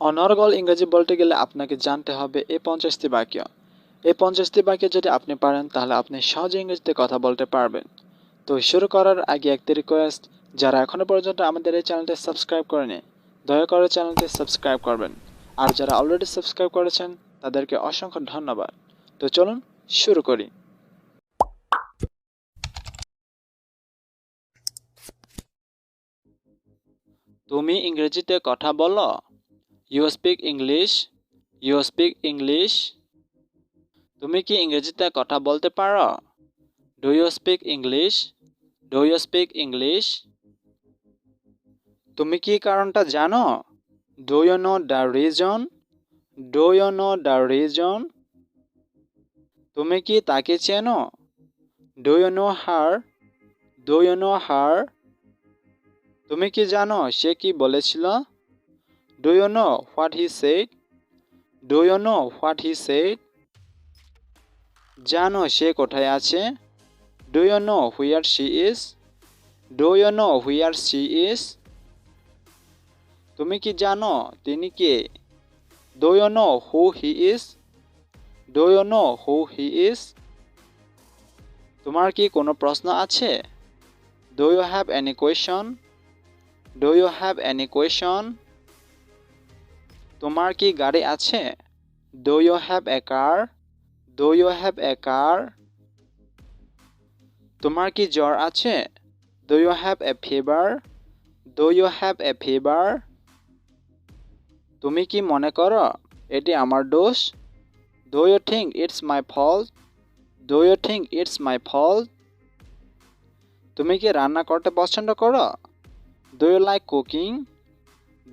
অনর্গল ইংরেজি বলতে গেলে আপনাকে জানতে হবে এই 50টি বাক্য। এই 50টি বাক্য যদি আপনি পারেন তাহলে আপনি সহজে ইংরেজিতে কথা বলতে পারবেন। তো শুরু করার আগে একটি রিকোয়েস্ট, যারা এখনো পর্যন্ত আমাদের এই চ্যানেলটি সাবস্ক্রাইব করেনি দয়া করে চ্যানেলটি সাবস্ক্রাইব করবেন। আর যারা অলরেডি সাবস্ক্রাইব করেছেন তাদেরকে অসংখ্য ধন্যবাদ। তো চলুন শুরু করি। তুমি ইংরেজিতে কথা বলো? You speak English? You speak English? তুমি কি ইংরেজিতে কথা বলতে পারো? Do you speak English? Do you speak English? তুমি কি কারণটা জানো? Do you know the reason? Do you know the reason? তুমি কি তাকে চেনো? Do you know her? Do you know her? তুমি কি জানো সে কি বলেছিল? Do you know what he said? Do you know what he said? জানো সে কোথায় আছে? Do you know where she is? Do you know where she is? তুমি কি জানো তিনি কে? Do you know who he is? Do you know who he is? তোমার কি কোনো প্রশ্ন আছে? Do you have any question? Do you have any question? তোমার কি গাড়ি আছে? Do you have a car? Do you have a car? তোমার কি জ্বর আছে? Do you have a fever? Do you have a fever? তুমি কি মনে করো এটি আমার দোষ? Do you think it's my fault? Do you think it's my fault? তুমি কি রান্না করতে পছন্দ করো? Do you like cooking?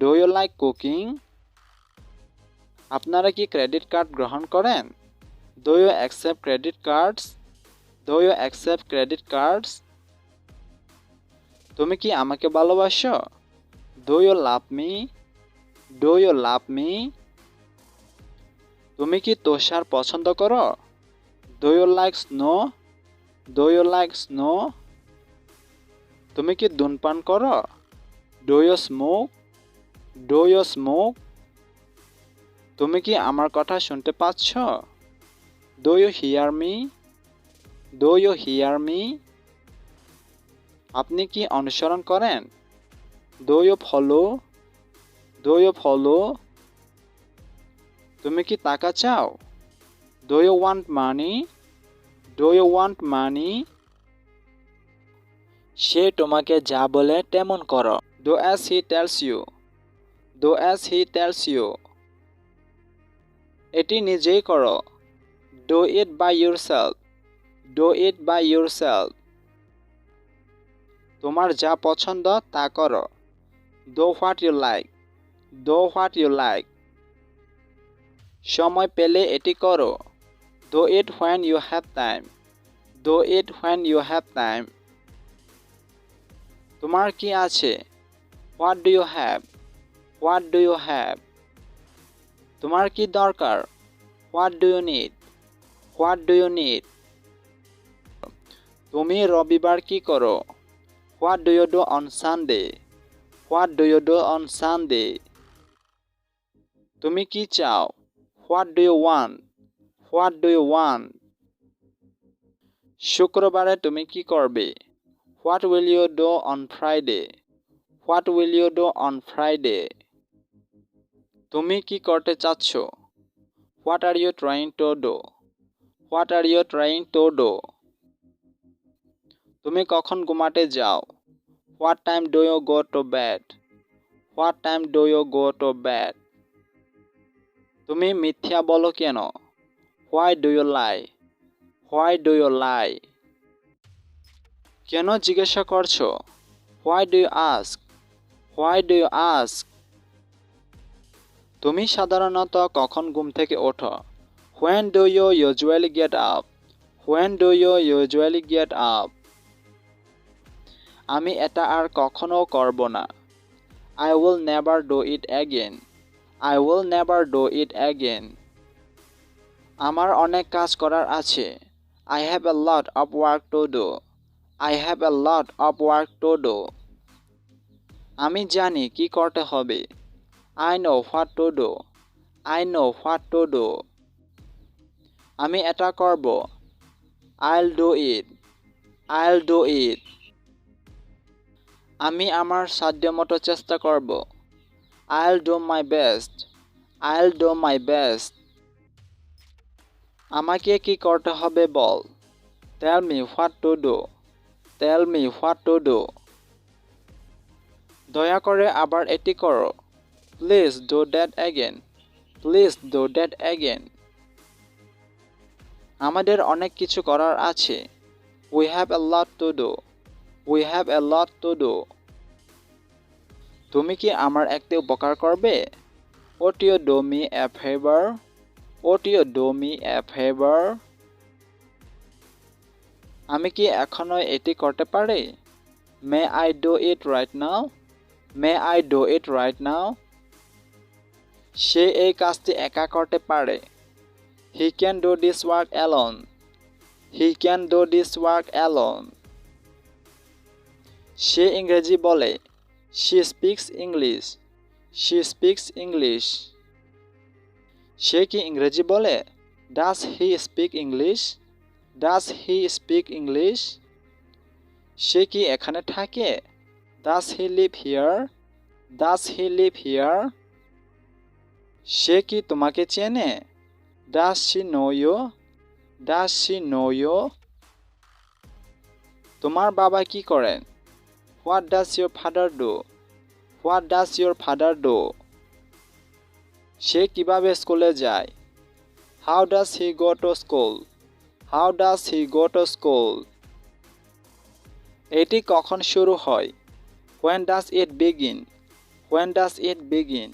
Do you like cooking? আপনারা কি ক্রেডিট কার্ড গ্রহণ করেন? Do you accept credit cards? Do you accept credit cards? তুমি কি আমাকে ভালোবাসো? Do you love me? Do you love me? তুমি কি তুষার পছন্দ করো? Do you like snow? Do you like snow? তুমি কি ধূমপান করো? Do you smoke? Do you smoke? তুমি কি আমার কথা শুনতে পাচ্ছ? Do you hear me? Do you hear me? আপনি কি অনুসরণ করেন? Do you follow? Do you follow? তুমি কি টাকা চাও? Do you want money? Do you want money? সে তোমাকে যা বলে তেমন করো। Do as he tells you? Do as he tells you? এটি নিজেই করো। Do it by yourself? Do it by yourself? তোমার যা পছন্দ তা করো। Do what you like? Do what you like? সময় পেলে এটি করো। Do it when you have time? Do it when you have time? তোমার কি আছে? What do you have? What do you have? তোমার কি দরকার? What do you need? What do you need? তুমি রবিবার কি করো? What do you do on Sunday? What do you do on Sunday? তুমি কি চাও? What do you want? What do you want? শুক্রবারে তুমি কি করবে? What will you do on Friday? What will you do on Friday? তুমি কি করতে চাচ্ছ? What are you trying to do? What are you trying to do? তুমি কখন ঘুমাতে যাও? What time do you go to bed? What time do you go to bed? তুমি মিথ্যা বলো কেন? Why do you lie? Why do you lie? কেন জিজ্ঞাসা করছো? Why do you ask? Why do you ask? তুমি সাধারণত কখন ঘুম থেকে ওঠো? When do you usually get up? When do you usually get up? আমি এটা আর কখনো করব না। I will never do it again. I will never do it again. আমার অনেক কাজ করার আছে। I have a lot of work to do. I have a lot of work to do. আমি জানি কি করতে হবে। I know what to do. I know what to do. আমি এটা করব। I'll do it. I'll do it. আমি আমার সাধ্যমতো চেষ্টা করব। I'll do my best. I'll do my best. আমাকে কি করতে হবে বল। Tell me what to do. Tell me what to do. দয়া করে আবার এটি করো। Please do that again. Please do that again. আমাদের অনেক কিছু করার আছে। We have a lot to do. We have a lot to do. তুমি কি আমার একটা উপকার করবে? Would you do me a favor? Would you do me a favor? আমি কি এখনই এটি করতে পারি? May I do it right now? May I do it right now? সে এই কাজটি একা করতে পারে। He can do this work alone. He can do this work alone. সে ইংরেজি বলে। She speaks English. She speaks English. সে কি ইংরেজি বলে? Does he speak English? Does he speak English? সে কি এখানে থাকে? Does he live here? Does he live here? সে কি তোমাকে চেনে? Does she know you? Does she know you? তোমার বাবা কি করেন? What does your father do? What does your father do? সে কিভাবে স্কুলে যায়? How does he go to school? How does he go to school? এটি কখন শুরু হয়? When does it begin? When does it begin?